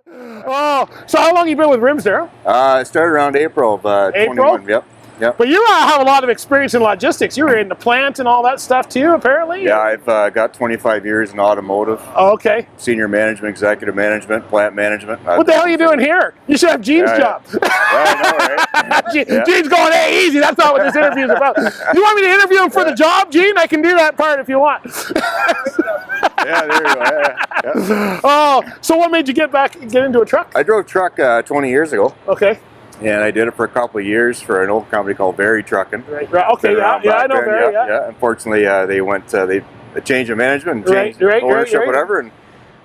Oh, so how long you been with Rims, Darryl? I started around April of April? 21. Yep. Yep. But you have a lot of experience in logistics. You were in the plant and all that stuff too, apparently? Yeah, I've got 25 years in automotive. Oh, okay. Senior management, executive management, plant management. What the hell are you doing here? You should have Gene's job. Yeah, I know, right? Gene's going, hey, easy. That's not what this interview is about. You want me to interview him for the job, Gene? I can do that part if you want. Yeah, there you go. Yeah. Oh, so what made you get into a truck? I drove truck 20 years ago. Okay. And I did it for a couple of years for an old company called Barry Trucking. Right. Okay. Yeah, I know Barry. Yeah. Unfortunately, they went. They changed the management and changed ownership, whatever. And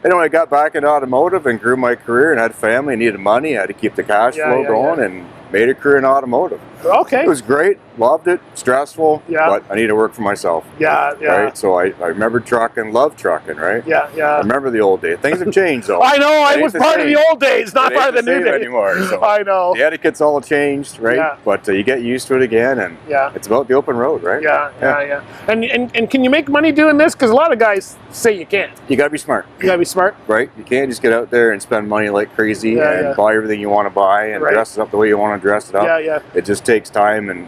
when I got back into automotive and grew my career and had family, needed money, I had to keep the cash flow going, and made a career in automotive. Okay. It was great. Loved it. Stressful. Yeah. But I need to work for myself. Yeah. Right. So I remember trucking. Loved trucking. Right. Yeah. I remember the old days. Things have changed though. I know. I was part of the old days, not part of the new days anymore. So I know. The etiquette's all changed, right? Yeah. But you get used to it again, and it's about the open road, right? Yeah. And can you make money doing this? Because a lot of guys say you can't. You got to be smart. You got to be smart. Right. You can't just get out there and spend money like crazy and buy everything you want to buy and dress it up the way you want to dress it up. Yeah. It just takes time and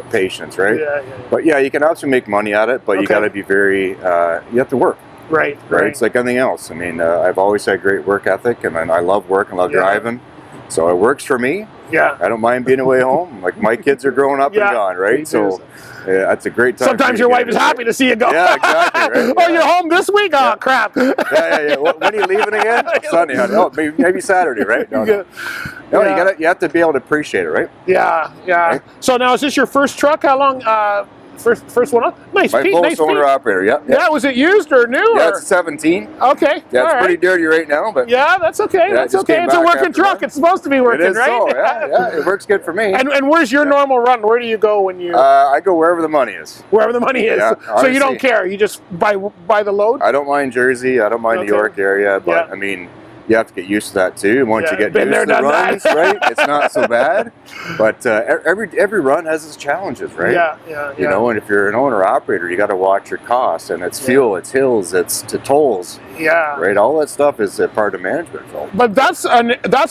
patience, right? But you can absolutely make money at it, but you got to be very. You have to work. Right. It's like anything else. I mean, I've always had great work ethic, and I love work and love driving. So it works for me. Yeah. I don't mind being away home. Like my kids are growing up and gone, right? So that's a great time. Sometimes your wife is happy to see you go. Yeah, exactly. Right? Oh, you're home this week? Oh, crap. Yeah. When are you leaving again? Sunday, honey. Oh, maybe Saturday, right? No, you have to be able to appreciate it, right? Yeah. Right? So now, is this your first truck? How long? First one up? Nice. My full owner operator, Yeah, was it used or new? Yeah, it's 17. Okay. Yeah, it's pretty dirty right now, but yeah, that's okay. That's okay. It's a working truck. It's supposed to be working, right? So, yeah, it works good for me. And where's your normal run? Where do you go when you? I go wherever the money is. Wherever the money is. Yeah, so you don't care. You just buy the load. I don't mind Jersey. I don't mind New York area, but I mean, you have to get used to that too. Once you get used to the runs, right, it's not so bad. But every run has its challenges, right? Yeah. You know, and if you're an owner operator, you got to watch your costs, and it's fuel, it's hills, it's to tolls. Yeah. Right. All that stuff is a part of management. But that's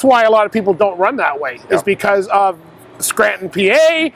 why a lot of people don't run that way. Is because of Scranton, PA,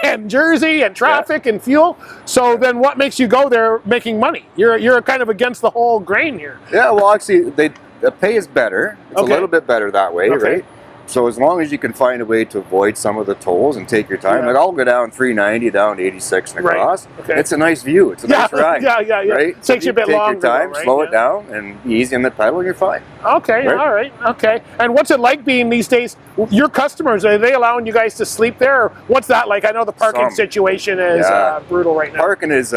and Jersey, and traffic and fuel. So then, what makes you go there making money? You're kind of against the whole grain here. Yeah. Well, actually, the pay is better. It's a little bit better that way, right? So as long as you can find a way to avoid some of the tolls and take your time, like I'll go down 390 down to 86 and across. It's a nice view. It's a nice ride. Yeah. Right? Takes you a bit longer. Take your time, slow it down, and be easy on the pedal, and you're fine. Okay. All right. Okay. And what's it like being these days? Your customers, are they allowing you guys to sleep there? Or what's that like? I know the parking situation is brutal right now. Parking is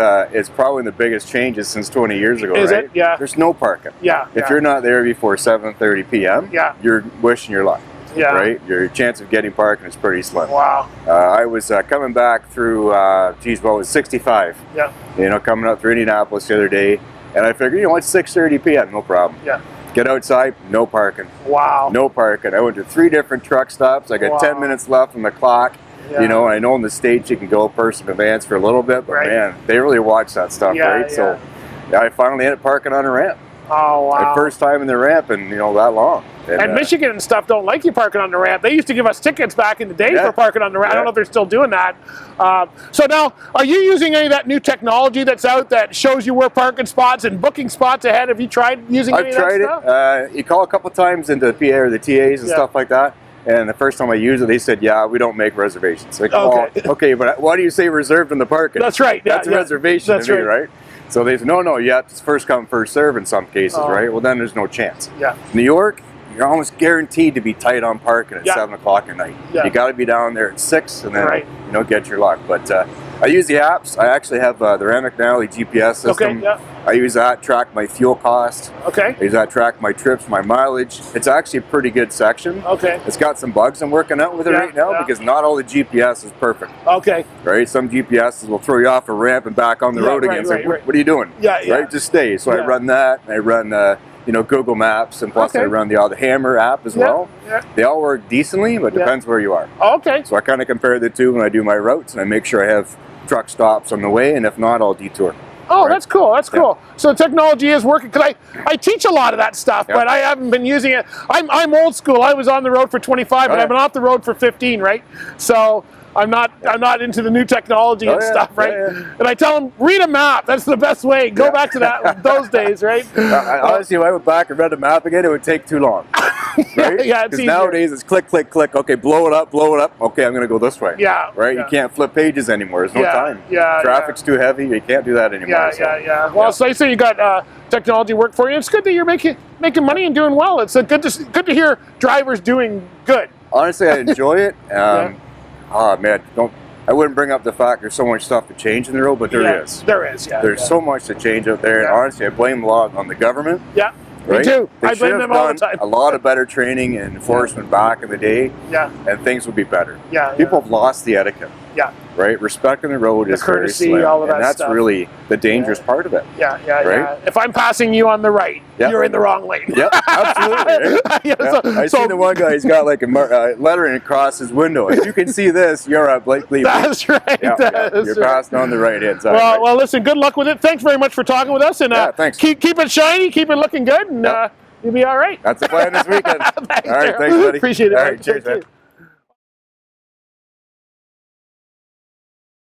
probably the biggest changes since 20 years ago. Is right? it? Yeah. There's no parking. Yeah. If you're not there before 7:30 p.m., you're wishing your luck. Yeah. Right? Your chance of getting parking is pretty slim. Wow. I was coming back through, it was 65. Yeah. You know, coming up through Indianapolis the other day, and I figured, it's 6:30 p.m., no problem. Yeah. Get outside, no parking. Wow. No parking. I went to 3 different truck stops. I got 10 minutes left on the clock. Yeah. You know, I know in the States you can go person advance for a little bit, but man, they really watch that stuff, right? So I finally ended up parking on a ramp. Oh, wow. My first time in the ramp in, that long. And Michigan and stuff don't like you parking on the ramp. They used to give us tickets back in the day for parking on the ramp. I don't know if they're still doing that. So now, are you using any of that new technology that's out that shows you where parking spots and booking spots ahead? Have you tried using any of that stuff? I've tried it. You call a couple times into the PA or the TAs and stuff like that. And the first time I used it, they said, we don't make reservations. Like, okay, but why do you say reserved in the parking? That's right. That's a reservation to me, right? So they said, no, it's first come, first serve in some cases, right? Well, then there's no chance. Yeah. New York, you're almost guaranteed to be tight on parking at 7 o'clock at night. Yeah. You got to be down there at 6 and then, get your luck. But I use the apps. I actually have the Ram McNally GPS system. I use that, track my fuel cost. I use that, track my trips, my mileage. It's actually a pretty good section. It's got some bugs I'm working out with it right now because not all the GPS is perfect. Right? Some GPSs will throw you off a ramp and back on the road again. It's like, what are you doing? Right? Just stay. So I run that. I run Google Maps, and plus I run the Hammer app as well. They all work decently, but depends where you are. So I kind of compare the two when I do my routes, and I make sure I have truck stops on the way, and if not, I'll detour. Oh, right? that's cool. That's cool. So the technology is working, because I teach a lot of that stuff, but I haven't been using it. I'm old school. I was on the road for 25, but I've been off the road for 15, right? So I'm not into the new technology and stuff, right? And I tell them, read a map. That's the best way. Go back to those days, right? Honestly, if I went back and read the map again, it would take too long. Right? Because nowadays it's click, click, click. Okay, blow it up, blow it up. Okay, I'm going to go this way. Yeah. Right? You can't flip pages anymore. There's no time. Traffic's too heavy. You can't do that anymore. Well, so you say you got technology work for you. It's good that you're making money and doing well. It's good to hear drivers doing good. Honestly, I enjoy it. Oh man, I wouldn't bring up the fact there's so much stuff to change in the road, but there is. There is, There's so much to change out there, and honestly, I blame a lot on the government. Yeah, right? Me too. They I blame them all the time. A lot of better training and enforcement back in the day, and things would be better. People have lost the etiquette. Right? Respecting the road is courtesy, very slim, all of that and that's stuff. really the dangerous part of it. Right? If I'm passing you on the right, you're in the wrong lane. Yep, absolutely. Right? I see the one guy, he's got like a lettering across his window. If you can see this, you're up Blake Lee. That's right. You're passing on the right-hand side. Well, well, listen, good luck with it. Thanks very much for talking with us. And thanks. Keep it shiny, keep it looking good, and you'll be all right. That's the plan this weekend. All right, thanks, buddy. Appreciate it. All right, cheers, man.